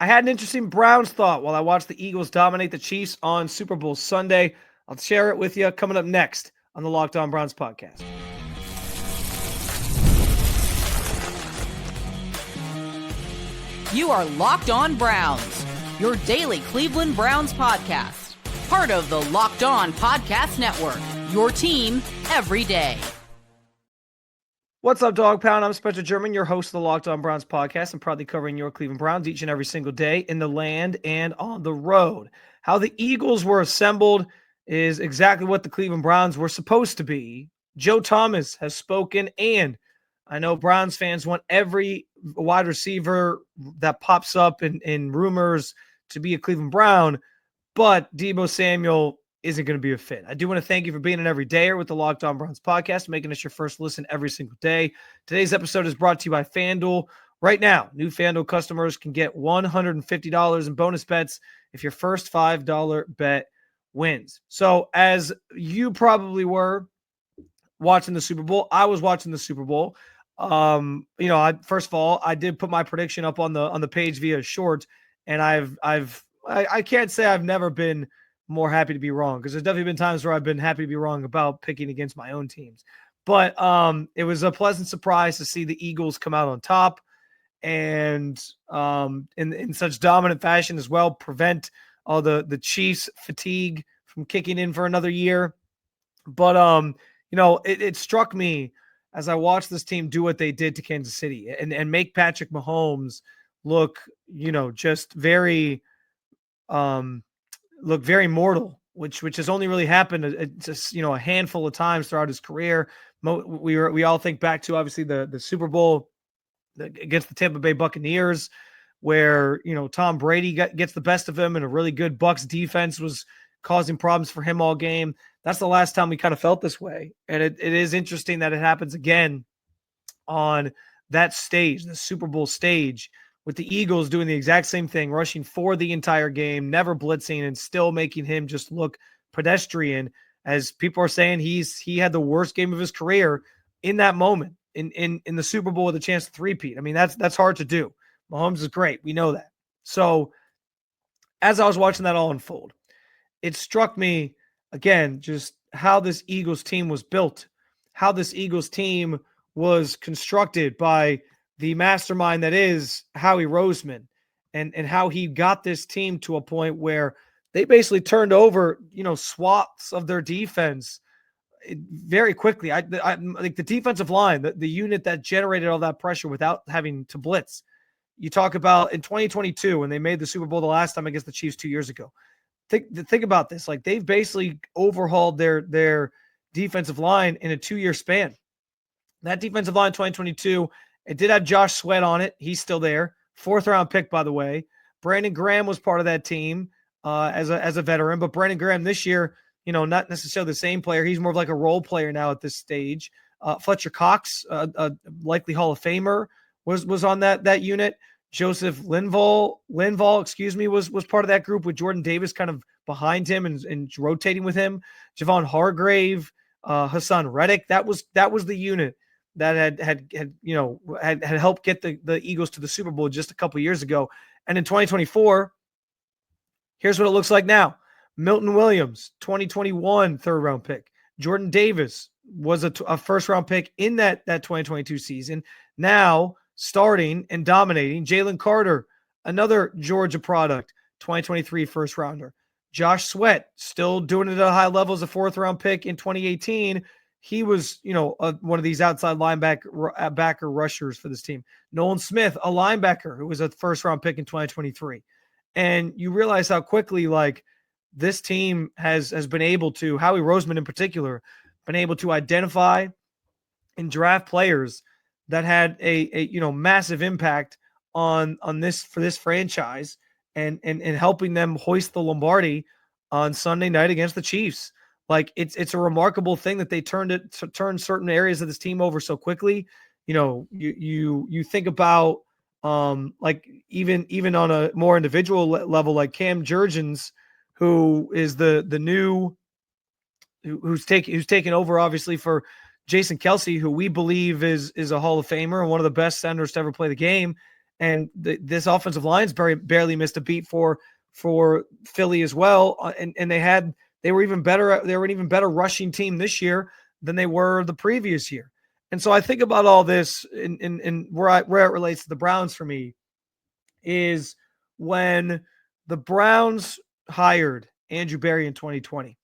I had an interesting Browns thought while I watched the Eagles dominate the Chiefs on Super Bowl Sunday. I'll share it with you coming up next on the Locked On Browns podcast. You are Locked On Browns, your daily Cleveland Browns podcast. Part of the Locked On Podcast Network, your team every day. What's up, Dog Pound? I'm Spencer German, your host of the Locked On Browns podcast, and proudly covering your Cleveland Browns each and every single day in the land and on the road. How the Eagles were assembled is exactly what the Cleveland Browns were supposed to be. Joe Thomas has spoken, and I know Browns fans want every wide receiver that pops up in rumors to be a Cleveland Brown, but Deebo Samuel isn't going to be a fit. I do want to thank you for being an everydayer with the Locked On Browns podcast, making us your first listen every single day. Today's episode is brought to you by FanDuel. Right now, new FanDuel customers can get $150 in bonus bets if your first $5 bet wins. So as you probably were watching the Super Bowl, I was watching the Super Bowl. First of all, I did put my prediction up on the page via short, and I can't say I've never been more happy to be wrong, because there's definitely been times where I've been happy to be wrong about picking against my own teams. But it was a pleasant surprise to see the Eagles come out on top and in such dominant fashion as well, prevent all the Chiefs fatigue from kicking in for another year. But it struck me as I watched this team do what they did to Kansas City and make Patrick Mahomes look, just very very mortal, which has only really happened just a handful of times throughout his career. We all think back to obviously the Super Bowl against the Tampa Bay Buccaneers, where Tom Brady gets the best of him, and a really good Bucs defense was causing problems for him all game. That's the last time we kind of felt this way, and it is interesting that it happens again on that stage, the Super Bowl stage, with the Eagles doing the exact same thing, rushing for the entire game, never blitzing, and still making him just look pedestrian. As people are saying, he had the worst game of his career in that moment in the Super Bowl with a chance to three-peat. I mean, that's hard to do. Mahomes is great. We know that. So as I was watching that all unfold, it struck me again just how this Eagles team was built, how this Eagles team was constructed by the mastermind that is Howie Roseman, and how he got this team to a point where they basically turned over, swaths of their defense very quickly. I like the defensive line, the unit that generated all that pressure without having to blitz. You talk about in 2022 when they made the Super Bowl the last time against the Chiefs 2 years ago. Think about this. Like, they've basically overhauled their defensive line in a 2-year span. That defensive line 2022, it did have Josh Sweat on it. He's still there. 4th round pick, by the way. Brandon Graham was part of that team as a veteran, but Brandon Graham this year, not necessarily the same player. He's more of like a role player now at this stage. Fletcher Cox, a likely Hall of Famer, was on that unit. Joseph Linval, was part of that group with Jordan Davis kind of behind him and rotating with him. Javon Hargrave, Hassan Reddick. That was the unit that had helped get the Eagles to the Super Bowl just a couple years ago. And in 2024, here's what it looks like now. Milton Williams, 2021 3rd-round pick. Jordan Davis was a first-round pick in that 2022 season. Now starting and dominating. Jalen Carter, another Georgia product, 2023 first-rounder. Josh Sweat, still doing it at a high level as a 4th-round pick in 2018. He was, one of these outside backer rushers for this team. Nolan Smith, a linebacker who was a 1st-round pick in 2023. And you realize how quickly, this team has been able to, Howie Roseman in particular, been able to identify and draft players that had a massive impact on this for this franchise and helping them hoist the Lombardi on Sunday night against the Chiefs. Like, it's a remarkable thing that they turned certain areas of this team over so quickly. You think about even on a more individual level, like Cam Jurgens, who is the new who's taken over obviously for Jason Kelce, who we believe is a Hall of Famer and one of the best centers to ever play the game. And this offensive line's barely missed a beat for Philly as well. And they were even better. They were an even better rushing team this year than they were the previous year. And so I think about all this and where it relates to the Browns for me is when the Browns hired Andrew Berry in 2020.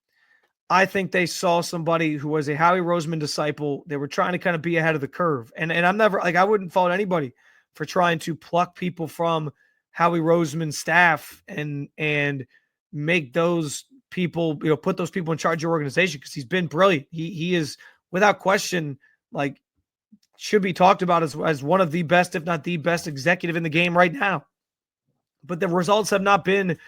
I think they saw somebody who was a Howie Roseman disciple. They were trying to kind of be ahead of the curve. And I'm never like, I wouldn't fault anybody for trying to pluck people from Howie Roseman's staff and make those people, put those people in charge of your organization, because he's been brilliant. He is without question, like, should be talked about as one of the best, if not the best executive in the game right now. But the results have not been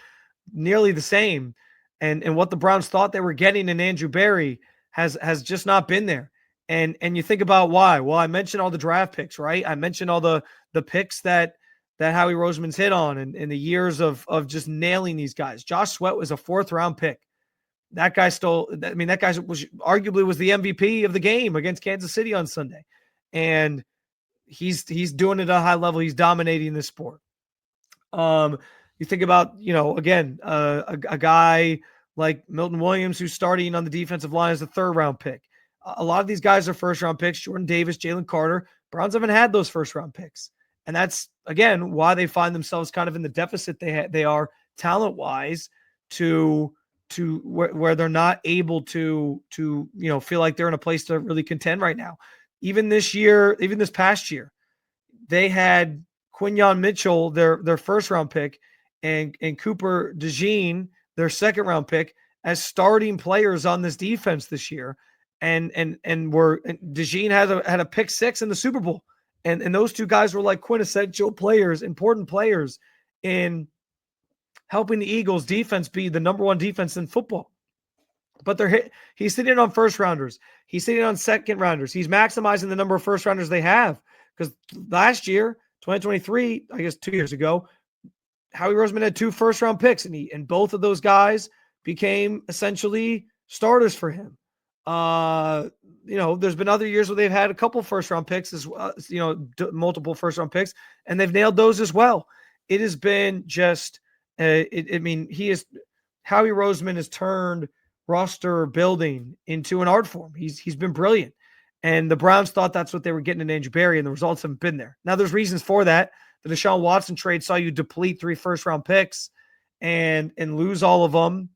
nearly the same. And what the Browns thought they were getting in Andrew Berry has just not been there. And you think about why. Well, I mentioned all the draft picks, right? I mentioned all the picks that Howie Roseman's hit on in the years of just nailing these guys. Josh Sweat was a 4th-round pick. That guy that guy was arguably the MVP of the game against Kansas City on Sunday. And he's doing it at a high level. He's dominating this sport. You think about, again, a guy like Milton Williams, who's starting on the defensive line as a 3rd-round pick. A lot of these guys are 1st-round picks. Jordan Davis, Jalen Carter. Browns haven't had those 1st-round picks. And that's, again, why they find themselves kind of in the deficit they are talent-wise to where they're not able to feel like they're in a place to really contend right now. Even this past year, they had Quinyon Mitchell, their 1st-round pick, and Cooper DeJean, their 2nd-round pick, as starting players on this defense this year. And DeJean had a pick 6 in the Super Bowl. And those two guys were like quintessential players, important players in helping the Eagles defense be the number 1 defense in football. But he's sitting on 1st-rounders. He's sitting on 2nd-rounders. He's maximizing the number of 1st-rounders they have. Because last year, 2023, I guess 2 years ago, Howie Roseman had 2 1st-round picks, and both of those guys became essentially starters for him. There's been other years where they've had a couple 1st-round picks as well, multiple 1st-round picks, and they've nailed those as well. It has been just, Howie Roseman has turned roster building into an art form. He's been brilliant, and the Browns thought that's what they were getting in Andrew Berry, and the results haven't been there. Now, there's reasons for that. The Deshaun Watson trade saw you deplete 3 1st-round picks and lose all of them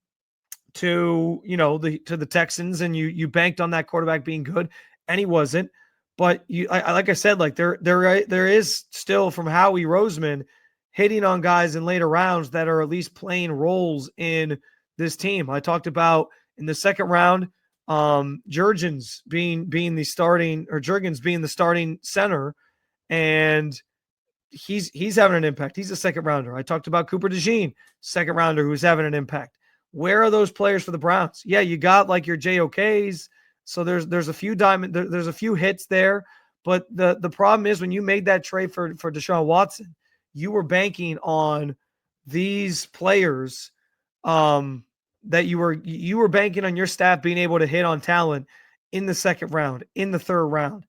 to the Texans, and you banked on that quarterback being good, and he wasn't. But like I said, like there is still from Howie Roseman hitting on guys in later rounds that are at least playing roles in this team. I talked about in the 2nd round, Jurgens being the starting center, and he's having an impact. He's a 2nd-rounder. I talked about Cooper DeJean, 2nd-rounder, who's having an impact. Where are those players for the Browns? Yeah, you got like your JOKs. So there's a few there's a few hits there. But the problem is when you made that trade for Deshaun Watson, you were banking on these players that you were banking on your staff being able to hit on talent in the 2nd round, in the 3rd round.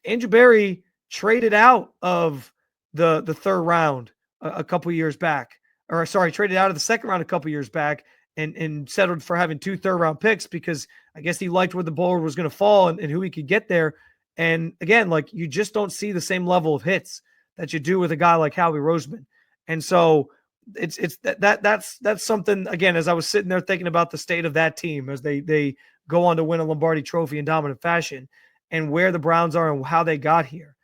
Andrew Berry traded out of the 3rd round a couple years back, traded out of the 2nd round a couple years back and settled for having 2 3rd-round picks because I guess he liked where the board was going to fall and who he could get there. And again, like you just don't see the same level of hits that you do with a guy like Howie Roseman. And so that's something, again, as I was sitting there thinking about the state of that team as they go on to win a Lombardi trophy in dominant fashion and where the Browns are and how they got here.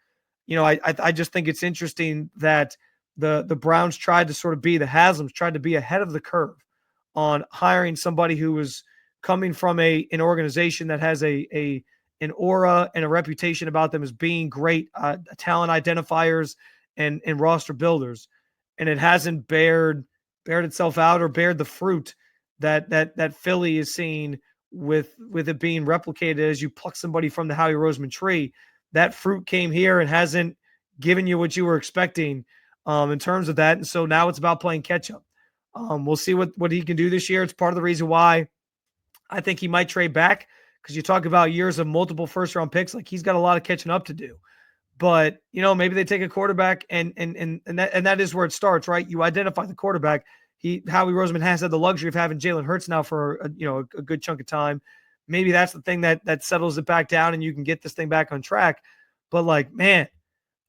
I just think it's interesting that the Browns tried to sort of be the Haslam's, tried to be ahead of the curve on hiring somebody who was coming from an organization that has an aura and a reputation about them as being great talent identifiers and roster builders. And it hasn't bared itself out or bared the fruit that Philly is seeing with it being replicated as you pluck somebody from the Howie Roseman tree. That fruit came here and hasn't given you what you were expecting in terms of that. And so now it's about playing catch up. We'll see what he can do this year. It's part of the reason why I think he might trade back, because you talk about years of multiple first-round picks. Like, he's got a lot of catching up to do. But, maybe they take a quarterback and that is where it starts, right? You identify the quarterback. Howie Roseman has had the luxury of having Jalen Hurts now for a good chunk of time. Maybe that's the thing that settles it back down and you can get this thing back on track. But like, man,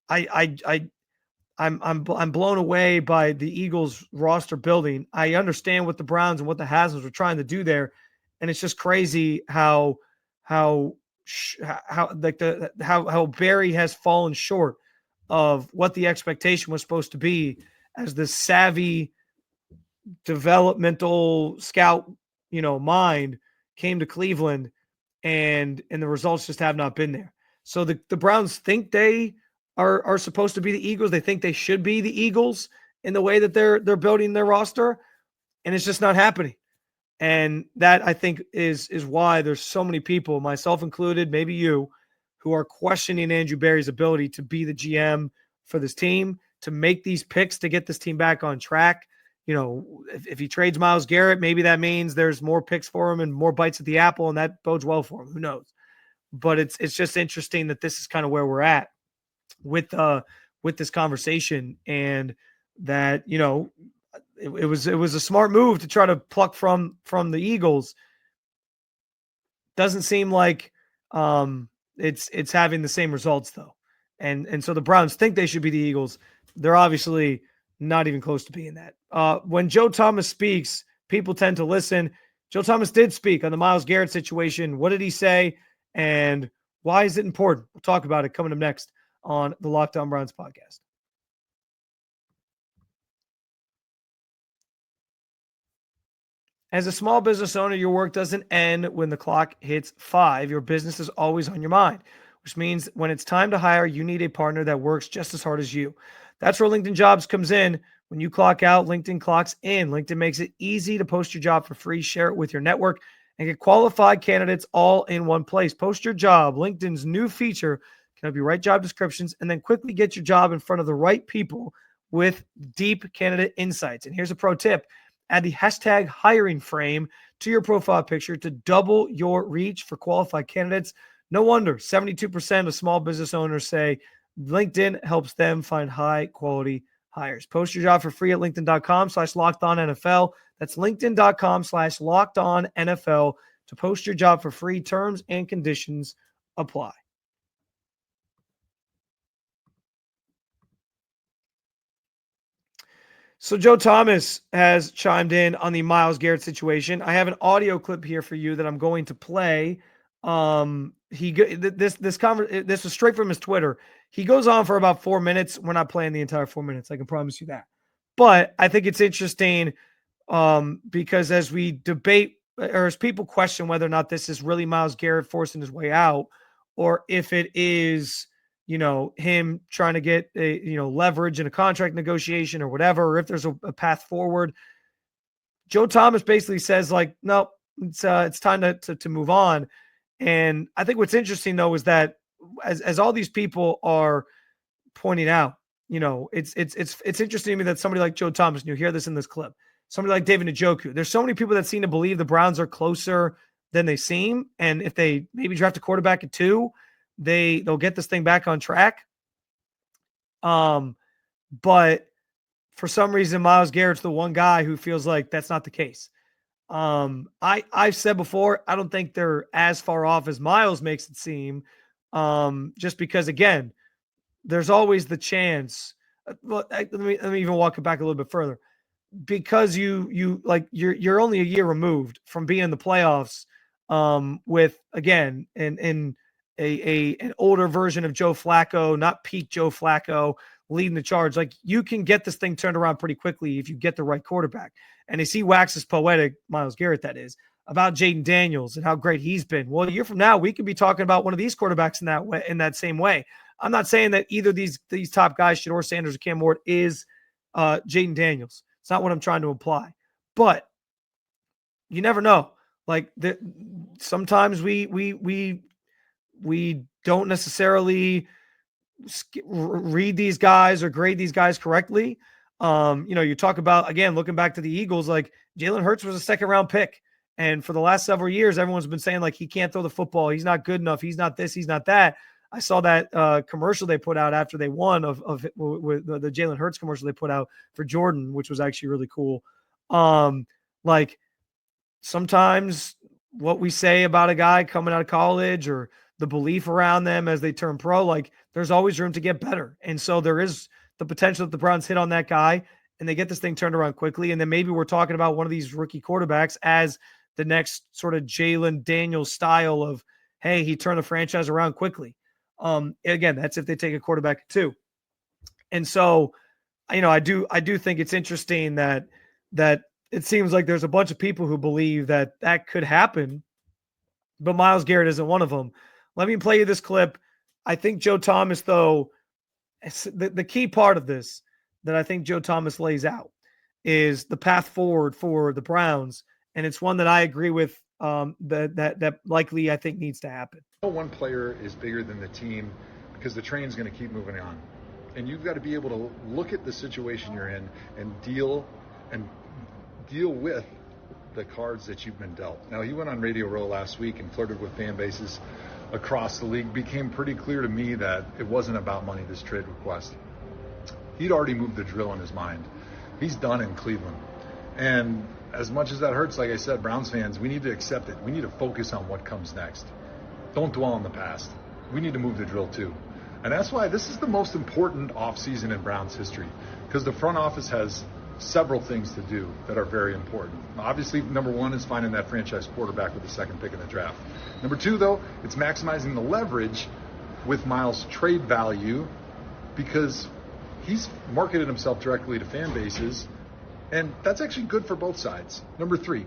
I'm blown away by the Eagles roster building. I understand what the Browns and what the Haslam's were trying to do there, and it's just crazy how Barry has fallen short of what the expectation was supposed to be as the savvy developmental scout, mind came to Cleveland, and the results just have not been there. So the Browns think they are supposed to be the Eagles. They think they should be the Eagles in the way that they're building their roster, and it's just not happening. And that, I think, is why there's so many people, myself included, maybe you, who are questioning Andrew Berry's ability to be the GM for this team, to make these picks to get this team back on track. If he trades Myles Garrett, maybe that means there's more picks for him and more bites at the apple, and that bodes well for him. Who knows? But it's just interesting that this is kind of where we're at with this conversation, and that it was a smart move to try to pluck from the Eagles. Doesn't seem like it's having the same results though, and so the Browns think they should be the Eagles. They're obviously not even close to being that. When Joe Thomas speaks, people tend to listen. Joe Thomas did speak on the Myles Garrett situation. What did he say, and why is it important? We'll talk about it coming up next on the Locked On Browns podcast. As a small business owner, your work doesn't end when the clock hits 5. Your business is always on your mind, which means when it's time to hire, you need a partner that works just as hard as you. That's where LinkedIn Jobs comes in. When you clock out, LinkedIn clocks in. LinkedIn makes it easy to post your job for free, share it with your network, and get qualified candidates all in one place. Post your job. LinkedIn's new feature can help you write job descriptions and then quickly get your job in front of the right people with deep candidate insights. And here's a pro tip. Add the hashtag hiring frame to your profile picture to double your reach for qualified candidates. No wonder 72% of small business owners say LinkedIn helps them find high quality hires. Post your job for free at linkedin.com/lockedonnfl. That's linkedin.com/lockedonnfl to post your job for free. Terms and conditions apply. So Joe Thomas has chimed in on the Myles Garrett situation. I have an audio clip here for you that I'm going to play. This was straight from his Twitter. He goes on for about 4 minutes. We're not playing the entire 4 minutes. I can promise you that. But I think it's interesting because as we debate, or as people question whether or not this is really Myles Garrett forcing his way out, or if it is, him trying to get leverage in a contract negotiation or whatever, or if there's a path forward. Joe Thomas basically says no, it's time to move on. And I think what's interesting though is that as all these people are pointing out, it's interesting to me that somebody like Joe Thomas, and you hear this in this clip, somebody like David Njoku, there's so many people that seem to believe the Browns are closer than they seem. And if they maybe draft a quarterback at 2, they'll get this thing back on track. But for some reason, Myles Garrett's the one guy who feels like that's not the case. I've said before, I don't think they're as far off as Myles makes it seem. Just because, again, there's always the chance. Let me even walk it back a little bit further, because you're only a year removed from being in the playoffs. With again, an older version of Joe Flacco, not peak Joe Flacco, leading the charge. Like, you can get this thing turned around pretty quickly if you get the right quarterback. And as he waxes poetic, Myles Garrett, that is, about Jaden Daniels and how great he's been. Well, a year from now, we could be talking about one of these quarterbacks in that way, in that same way. I'm not saying that either these top guys, Shedeur Sanders or Cam Ward, is Jaden Daniels. It's not what I'm trying to imply. But you never know. Like, sometimes we don't necessarily read these guys or grade these guys correctly. You talk about, again, looking back to the Eagles, like Jalen Hurts was a 2nd-round pick. And for the last several years, everyone's been saying, like, he can't throw the football. He's not good enough. He's not this. He's not that. I saw that commercial they put out after they won with the Jalen Hurts commercial they put out for Jordan, which was actually really cool. Like sometimes what we say about a guy coming out of college or the belief around them as they turn pro, like there's always room to get better. And so there is the potential that the Browns hit on that guy and they get this thing turned around quickly. And then maybe we're talking about one of these rookie quarterbacks as the next sort of Jalen Daniels style of, hey, he turned the franchise around quickly. Again, that's if they take a quarterback too. And so, I do think it's interesting that it seems like there's a bunch of people who believe that could happen, but Myles Garrett isn't one of them. Let me play you this clip. I think Joe Thomas, though, the key part of this that I think Joe Thomas lays out is the path forward for the Browns, and it's one that I agree with that likely I think needs to happen. No one player is bigger than the team because the train's going to keep moving on. And you've got to be able to look at the situation you're in and deal with the cards that you've been dealt. Now, he went on Radio Row last week and flirted with fan bases across the league. Became pretty clear to me that it wasn't about money, this trade request. He'd already moved the drill in his mind. He's done in Cleveland. And as much as that hurts, like I said, Browns fans, we need to accept it. We need to focus on what comes next. Don't dwell on the past. We need to move the drill too. And that's why this is the most important offseason in Browns history, because the front office has several things to do that are very important. Obviously, number one is finding that franchise quarterback with the second pick in the draft. Number two, though, it's maximizing the leverage with Myles' trade value, because he's marketed himself directly to fan bases, and that's actually good for both sides. Number three,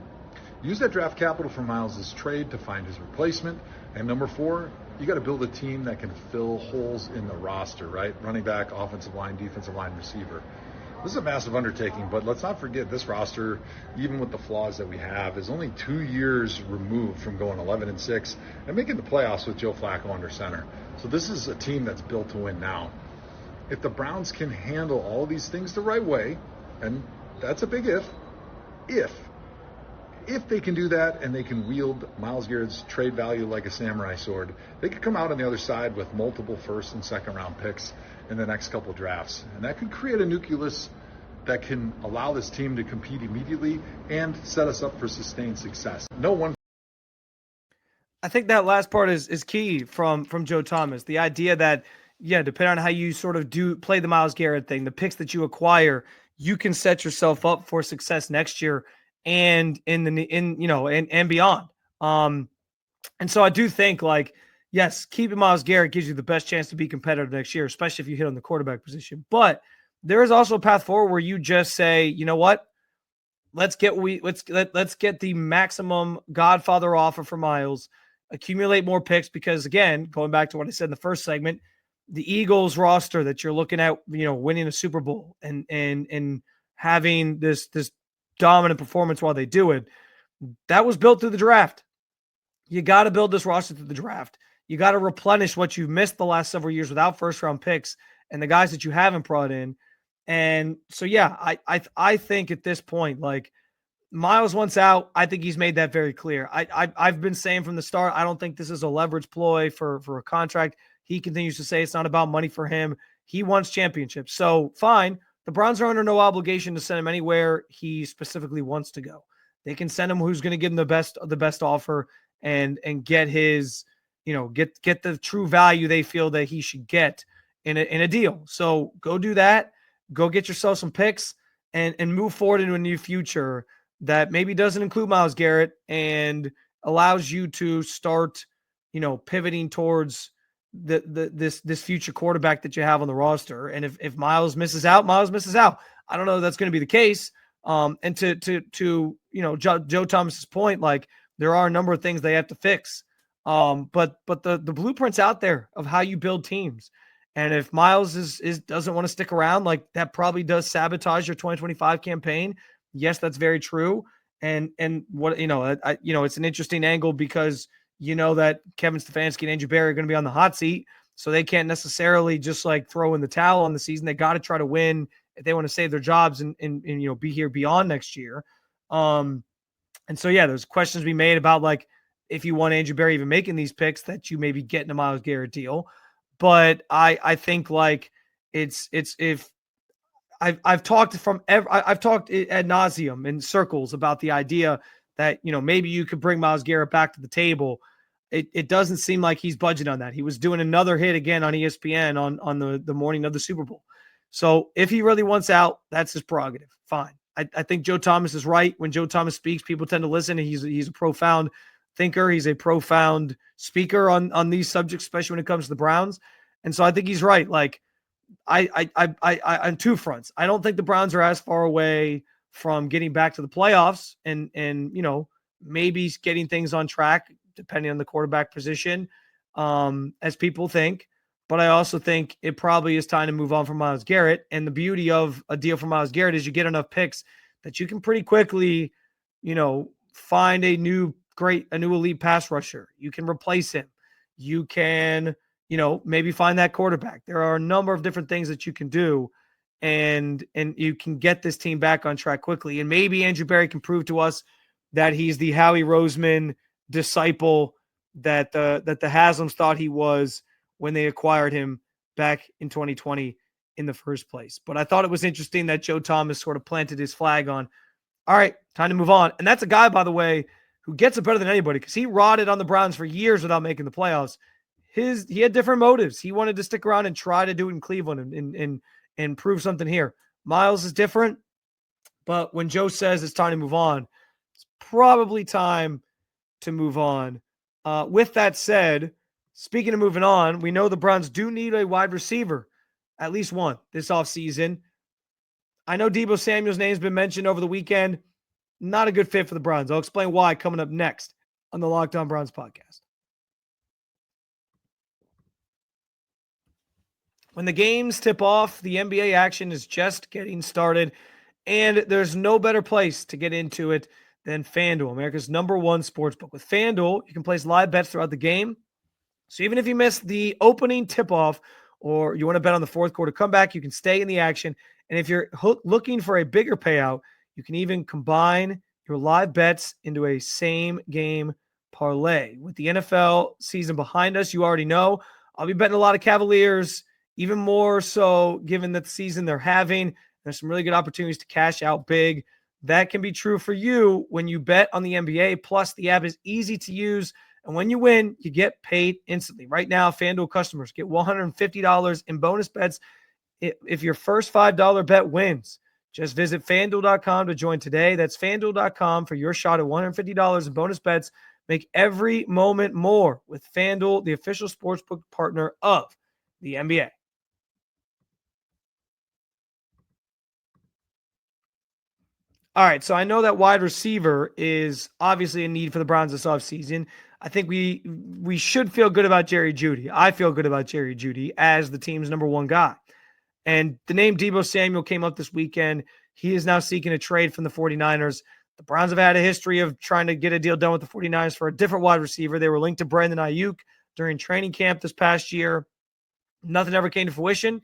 use that draft capital for Myles' trade to find his replacement. And number four, you got to build a team that can fill holes in the roster, right? Running back, offensive line, defensive line, receiver. This is a massive undertaking, but let's not forget this roster, even with the flaws that we have, is only 2 years removed from going 11-6 and making the playoffs with Joe Flacco under center. So this is a team that's built to win now. If the Browns can handle all these things the right way, and that's a big if they can do that and they can wield Myles Garrett's trade value like a samurai sword, they could come out on the other side with multiple first and second round picks in the next couple drafts. And that could create a nucleus that can allow this team to compete immediately and set us up for sustained success. No one. I think that last part is key from Joe Thomas. The idea that, yeah, depending on how you sort of play the Myles Garrett thing, the picks that you acquire, you can set yourself up for success next year and and beyond. And so I do think, like, yes, keeping Myles Garrett gives you the best chance to be competitive next year, especially if you hit on the quarterback position. But there is also a path forward where you just say, you know what? Let's get the maximum Godfather offer for Myles, accumulate more picks, because again, going back to what I said in the first segment, the Eagles roster that you're looking at, winning a Super Bowl and having this dominant performance while they do it, that was built through the draft. You got to build this roster through the draft. You got to replenish what you've missed the last several years without first round picks and the guys that you haven't brought in. And so, yeah, I think at this point, like, Myles wants out. I think he's made that very clear. I've been saying from the start, I don't think this is a leverage ploy for a contract. He continues to say it's not about money for him. He wants championships. So fine. The Browns are under no obligation to send him anywhere he specifically wants to go. They can send him who's going to give him the best offer and get his, get the true value they feel that he should get in a deal. So go do that. Go get yourself some picks and move forward into a new future that maybe doesn't include Myles Garrett and allows you to start, pivoting towards this future quarterback that you have on the roster. And if Myles misses out, Myles misses out. I don't know if that's going to be the case. And to Joe Thomas's point, like, there are a number of things they have to fix. But the blueprint's out there of how you build teams. And if Myles doesn't want to stick around, like, that probably does sabotage your 2025 campaign. Yes, that's very true. And what, it's an interesting angle because that Kevin Stefanski and Andrew Berry are going to be on the hot seat. So they can't necessarily just like throw in the towel on the season. They got to try to win if they want to save their jobs and be here beyond next year. And so, yeah, there's questions to be made about, like, if you want Andrew Berry even making these picks, that you maybe get in a Myles Garrett deal. But I think like it's if I've talked I've talked ad nauseum in circles about the idea that, maybe you could bring Myles Garrett back to the table. It doesn't seem like he's budging on that. He was doing another hit again on ESPN on the morning of the Super Bowl. So if he really wants out, that's his prerogative. Fine. I think Joe Thomas is right. When Joe Thomas speaks, people tend to listen. He's a profound thinker. He's a profound speaker on these subjects, especially when it comes to the Browns. And so I think he's right. Like I on two fronts. I don't think the Browns are as far away from getting back to the playoffs and maybe getting things on track depending on the quarterback position, as people think. But I also think it probably is time to move on from Myles Garrett. And the beauty of a deal for Myles Garrett is you get enough picks that you can pretty quickly, find a new elite pass rusher. You can replace him. You can, maybe find that quarterback. There are a number of different things that you can do, and you can get this team back on track quickly. And maybe Andrew Berry can prove to us that he's the Howie Roseman disciple that the Haslam's thought he was when they acquired him back in 2020 in the first place. But I thought it was interesting that Joe Thomas sort of planted his flag on, all right, time to move on. And that's a guy, by the way, who gets it better than anybody because he rotted on the Browns for years without making the playoffs. He had different motives. He wanted to stick around and try to do it in Cleveland and prove something here. Myles is different, but when Joe says it's time to move on, it's probably time to move on. With that said, speaking of moving on, we know the Browns do need a wide receiver, at least one, this offseason. I know Deebo Samuel's name's been mentioned over the weekend. Not a good fit for the Browns. I'll explain why coming up next on the Locked On Browns podcast. When the games tip off, the NBA action is just getting started, and there's no better place to get into it than FanDuel, America's #1 sportsbook. With FanDuel, you can place live bets throughout the game. So even if you miss the opening tip-off or you want to bet on the fourth quarter comeback, you can stay in the action. And if you're looking for a bigger payout, you can even combine your live bets into a same-game parlay. With the NFL season behind us, you already know I'll be betting a lot of Cavaliers, even more so given that the season they're having. There's some really good opportunities to cash out big. That can be true for you when you bet on the NBA. Plus, the app is easy to use. And when you win, you get paid instantly. Right now, FanDuel customers get $150 in bonus bets if your first $5 bet wins. Just visit FanDuel.com to join today. That's FanDuel.com for your shot at $150 in bonus bets. Make every moment more with FanDuel, the official sportsbook partner of the NBA. All right, so I know that wide receiver is obviously a need for the Browns this offseason. I think we should feel good about Jerry Jeudy. I feel good about Jerry Jeudy as the team's #1 guy. And the name Deebo Samuel came up this weekend. He is now seeking a trade from the 49ers. The Browns have had a history of trying to get a deal done with the 49ers for a different wide receiver. They were linked to Brandon Ayuk during training camp this past year. Nothing ever came to fruition.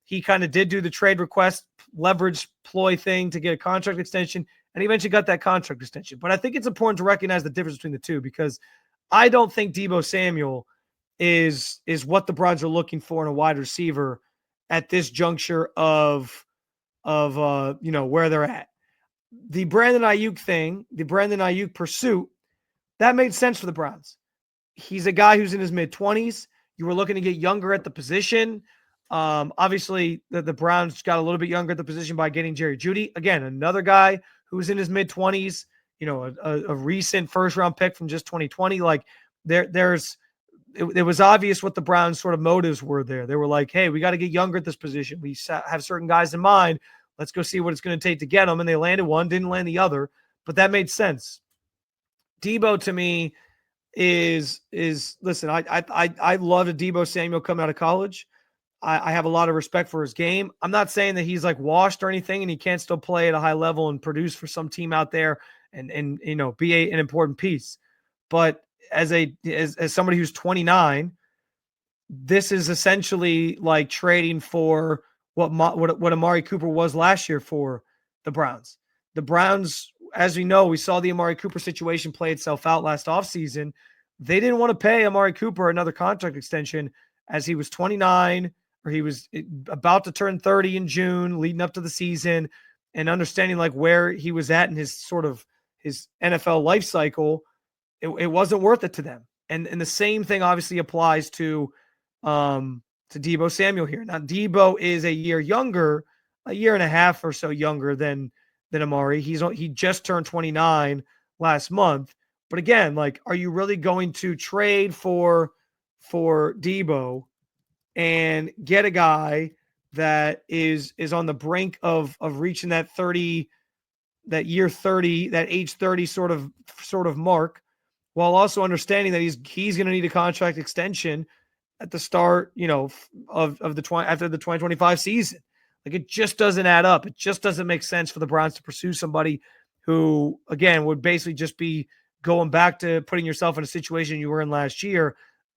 He kind of did do the trade request, leverage ploy thing to get a contract extension, and he eventually got that contract extension. But I think it's important to recognize the difference between the two because I don't think Deebo Samuel is what the Browns are looking for in a wide receiver at this juncture of where they're at. The Brandon Ayuk thing, the Brandon Ayuk pursuit, that made sense for the Browns. He's a guy who's in his mid-20s. You were looking to get younger at the position. Obviously, the Browns got a little bit younger at the position by getting Jerry Jeudy. Again, another guy who's in his mid-20s, a recent first-round pick from just 2020. Like, it was obvious what the Browns' sort of motives were there. They were like, hey, we got to get younger at this position. We have certain guys in mind. Let's go see what it's going to take to get them. And they landed one, didn't land the other. But that made sense. Deebo, to me, is listen, I loved a Deebo Samuel coming out of college. I have a lot of respect for his game. I'm not saying that he's like washed or anything and he can't still play at a high level and produce for some team out there and be an important piece. But as somebody who's 29, this is essentially like trading for what Amari Cooper was last year for the Browns. The Browns, as we know, we saw the Amari Cooper situation play itself out last offseason. They didn't want to pay Amari Cooper another contract extension as he was 29, or he was about to turn 30 in June, leading up to the season, and understanding like where he was at in his sort of his NFL life cycle, it wasn't worth it to them. And the same thing obviously applies to Deebo Samuel here. Now, Deebo is a year younger, a year and a half or so younger than Amari. He just turned 29 last month. But again, like, are you really going to trade for Deebo and get a guy that is on the brink of reaching that 30, that year 30, that age 30 sort of mark, while also understanding that he's going to need a contract extension at the start, of after the 2025 season? Like, it just doesn't add up. It just doesn't make sense for the Browns to pursue somebody who, again, would basically just be going back to putting yourself in a situation you were in last year.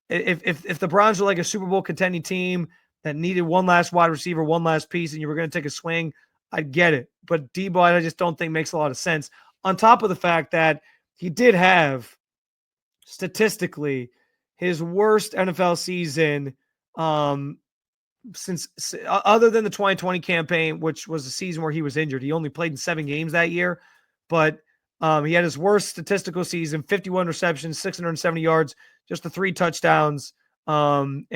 If the Browns were like a Super Bowl contending team that needed one last wide receiver, one last piece, and you were going to take a swing, I'd get it. But Deebo, I just don't think makes a lot of sense. On top of the fact that he did have, statistically, his worst NFL season since, other than the 2020 campaign, which was the season where he was injured. He only played in 7 games that year, but he had his worst statistical season: 51 receptions, 670 yards, just the 3 touchdowns. And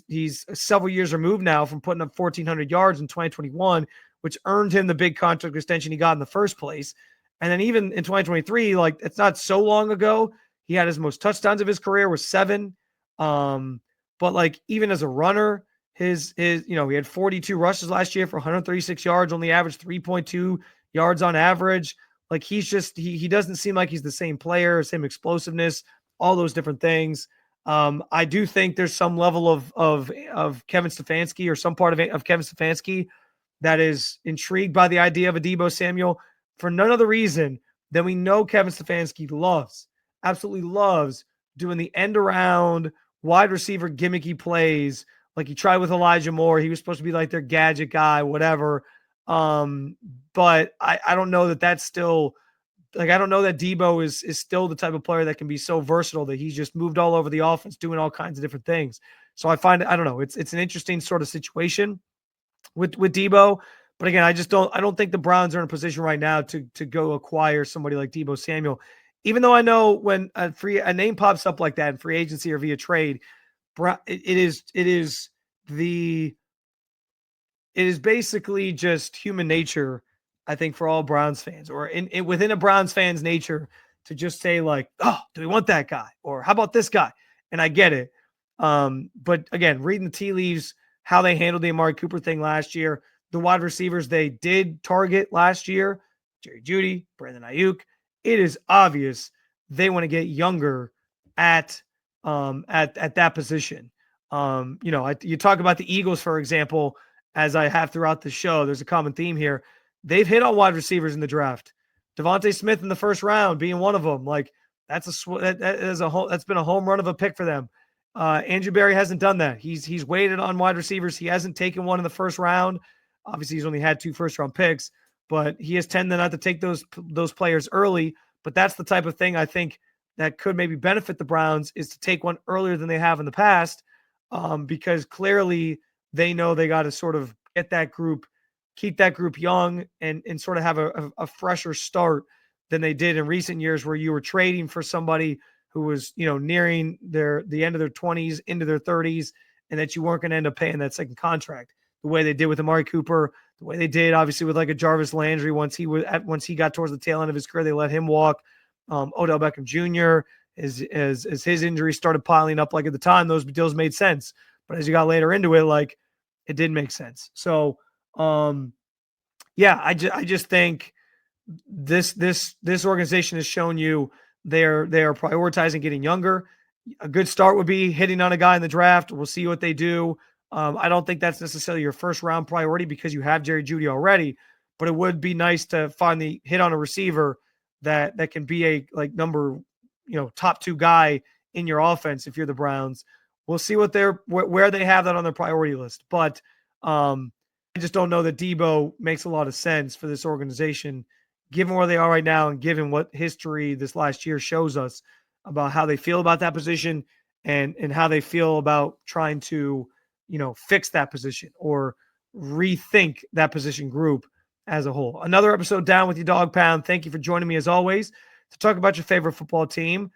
he's several years removed now from putting up 1,400 yards in 2021, which earned him the big contract extension he got in the first place. And then even in 2023, like, it's not so long ago, he had his most touchdowns of his career was 7. But like, even as a runner, he had 42 rushes last year for 136 yards, only averaged 3.2 yards on average. Like, he's just, he doesn't seem like he's the same player, same explosiveness, all those different things. I do think there's some level of Kevin Stefanski, or some part of Kevin Stefanski, that is intrigued by the idea of a Deebo Samuel for none other reason than we know Kevin Stefanski absolutely loves doing the end around wide receiver gimmicky plays. Like he tried with Elijah Moore. He was supposed to be like their gadget guy, whatever. But I don't know that that's still, like, I don't know that Deebo is still the type of player that can be so versatile that he's just moved all over the offense, doing all kinds of different things. So I find, I don't know, it's an interesting sort of situation with Deebo. But again, I don't think the Browns are in a position right now to go acquire somebody like Deebo Samuel. Even though I know when a name pops up like that in free agency or via trade, it is basically just human nature, I think, for all Browns fans, or within a Browns fan's nature, to just say like, oh, do we want that guy? Or how about this guy? And I get it. But again, reading the tea leaves, how they handled the Amari Cooper thing last year, the wide receivers they did target last year, Jerry Jeudy, Brandon Ayuk, it is obvious they want to get younger at that position. You talk about the Eagles, for example, as I have throughout the show. There's a common theme here. They've hit on wide receivers in the draft. Devontae Smith in the first round being one of them. Like, that's been a home run of a pick for them. Andrew Berry hasn't done that. He's waited on wide receivers. He hasn't taken one in the first round. Obviously, he's only had 2 first-round picks, but he has tended not to take those players early. But that's the type of thing I think that could maybe benefit the Browns, is to take one earlier than they have in the past, because clearly they know they got to sort of get that group, keep that group young, and sort of have a fresher start than they did in recent years, where you were trading for somebody who was, nearing the end of their 20s into their 30s, and that you weren't going to end up paying that second contract the way they did with Amari Cooper, the way they did obviously with like a Jarvis Landry. Once he got towards the tail end of his career, they let him walk. Odell Beckham Jr., as his injuries started piling up, like at the time, those deals made sense. But as you got later into it, like, it didn't make sense. So, I just think this organization has shown you they are prioritizing getting younger. A good start would be hitting on a guy in the draft. We'll see what they do. I don't think that's necessarily your first round priority, because you have Jerry Jeudy already, but it would be nice to finally hit on a receiver that can be a number, top 2 guy in your offense if you're the Browns. We'll see where they have that on their priority list. But I just don't know that Deebo makes a lot of sense for this organization, given where they are right now and given what history this last year shows us about how they feel about that position and how they feel about trying to, fix that position or rethink that position group as a whole. Another episode down with you, Dog Pound. Thank you for joining me as always to talk about your favorite football team.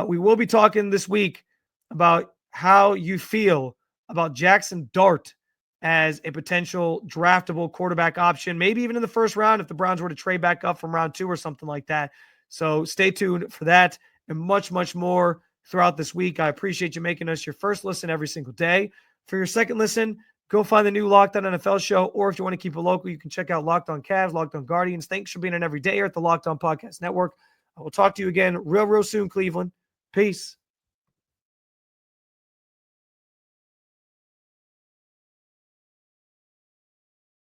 We will be talking this week about how you feel about Jackson Dart as a potential draftable quarterback option, maybe even in the first round if the Browns were to trade back up from round 2 or something like that. So stay tuned for that and much, much more throughout this week. I appreciate you making us your first listen every single day. For your second listen, go find the new Locked On NFL show, or if you want to keep it local, you can check out Locked On Cavs, Locked On Guardians. Thanks for being an everyday here at the Locked On Podcast Network. I will talk to you again real soon, Cleveland. Peace.